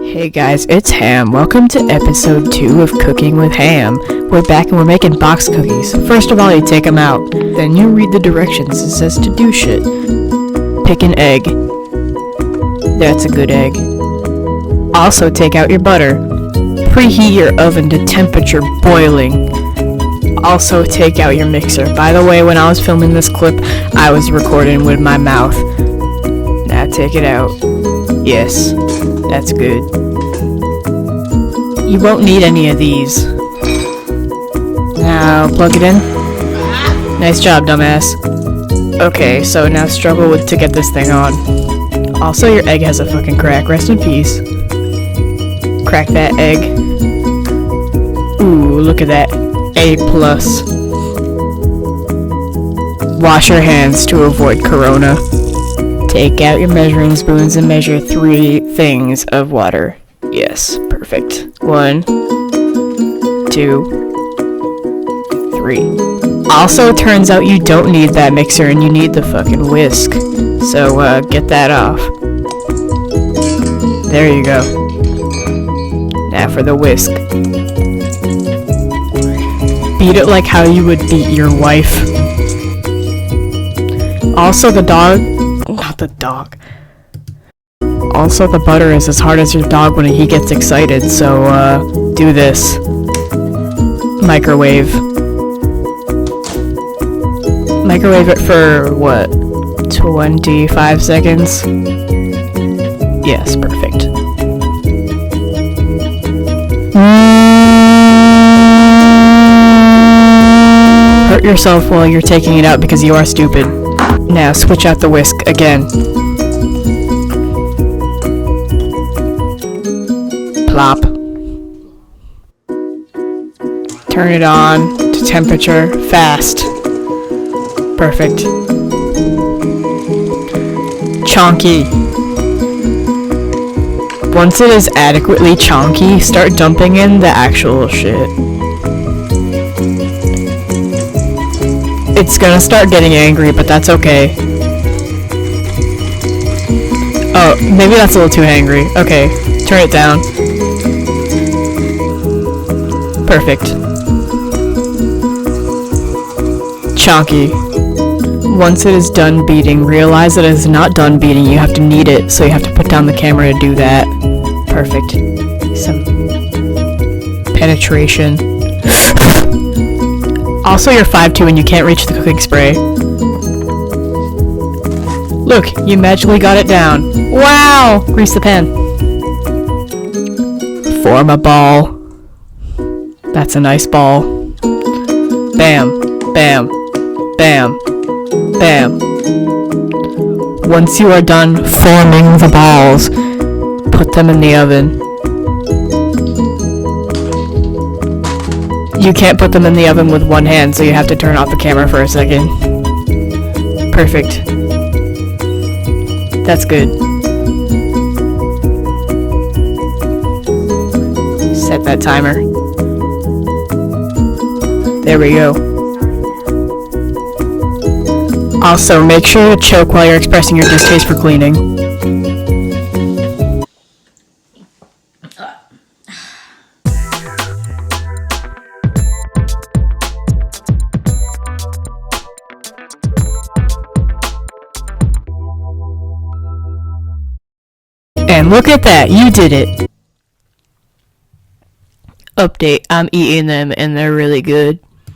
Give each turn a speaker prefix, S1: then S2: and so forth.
S1: Hey guys, it's Ham. Welcome to episode 2 of Cooking with Ham. We're back and we're making box cookies. First of all, you take them out. Then you read the directions. It says to do shit. Pick an egg. That's a good egg. Also, take out your butter. Preheat your oven to temperature boiling. Also, take out your mixer. By the way, when I was filming this clip, I was recording with my mouth. Now take it out. Yes, that's good. You won't need any of these. Now, plug it in. Nice job, dumbass. Okay, so now struggle to get this thing on. Also, your egg has a fucking crack. Rest in peace. Crack that egg. Ooh, look at that. A+. Wash your hands to avoid corona. Take out your measuring spoons and measure 3 things of water. Yes, perfect. 1, 2, 3. Also, turns out you don't need that mixer and you need the fucking whisk. So, get that off. There you go. Now for the whisk. Beat it like how you would beat your wife. Also, the dog... Not the dog. Also, the butter is as hard as your dog when he gets excited, so, do this. Microwave. Microwave it for, what, 25 seconds? Yes, perfect. Hurt yourself while you're taking it out because you are stupid. Now, switch out the whisk again. Plop. Turn it on to temperature fast. Perfect. Chonky. Once it is adequately chonky, start dumping in the actual shit. It's gonna start getting angry, but that's okay. Oh, maybe that's a little too angry. Okay, turn it down. Perfect. Chonky. Once it is done beating, realize that it is not done beating. You have to knead it, so you have to put down the camera to do that. Perfect. Some penetration. Also, you're 5'2" and you can't reach the cooking spray. Look, you magically got it down. Wow! Grease the pan. Form a ball. That's a nice ball. Bam, bam, bam, bam. Once you are done forming the balls, put them in the oven. You can't put them in the oven with one hand, so you have to turn off the camera for a second. Perfect. That's good. Set that timer. There we go. Also, make sure to choke while you're expressing your distaste for cleaning. And look at that, you did it! Update, I'm eating them and they're really good.